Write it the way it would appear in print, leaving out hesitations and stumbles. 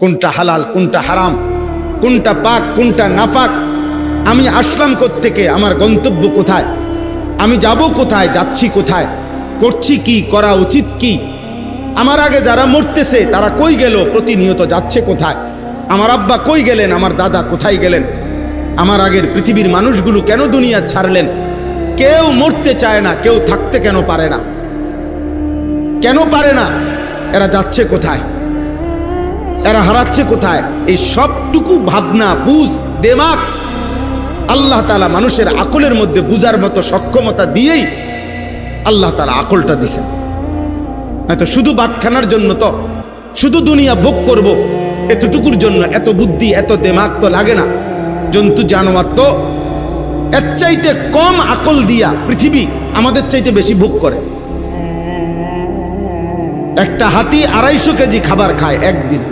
কোনটা হালাল কোনটা হারাম, কোনটা পাক কোনটা নাফাক, আমি আসলাম কোত্থেকে, আমার গন্তব্য কোথায়, আমি যাব কোথায়, যাচ্ছি কোথায়, করছি কি, করা উচিত কি। আমার আগে যারা মরতেছে তারা কই গেল, প্রতিনিয়ত যাচ্ছে কোথায়, আমার আব্বা কই গেলেন, আমার দাদা কোথায় গেলেন, আমার আগের পৃথিবীর মানুষগুলো কেন দুনিয়া ছাড়লেন। কেউ মরতে চায় না, কেউ থাকতে কেন পারে না, কেন পারে না, এরা যাচ্ছে কোথায়, এরা হারাচ্ছে কোথায়। এই সবটুকু ভাবনা, বুঝ, দেমাগ আল্লাহ তাআলা মানুষের আকলের মধ্যে বুঝার মতো সক্ষমতা দিয়েই আল্লাহ তাআলা আকলটা দিছেন। হয়তো শুধু ভাতখানার জন্য তো, শুধু দুনিয়া ভোগ করব এতটুকুর জন্য এত বুদ্ধি এত দেমাগ তো লাগে না। জন্তু জানোয়ার তো এর চাইতে কম আকল দিয়া পৃথিবী আমাদের চাইতে বেশি ভোগ করে। একটা হাতি 250 কেজি খাবার খায় একদিন।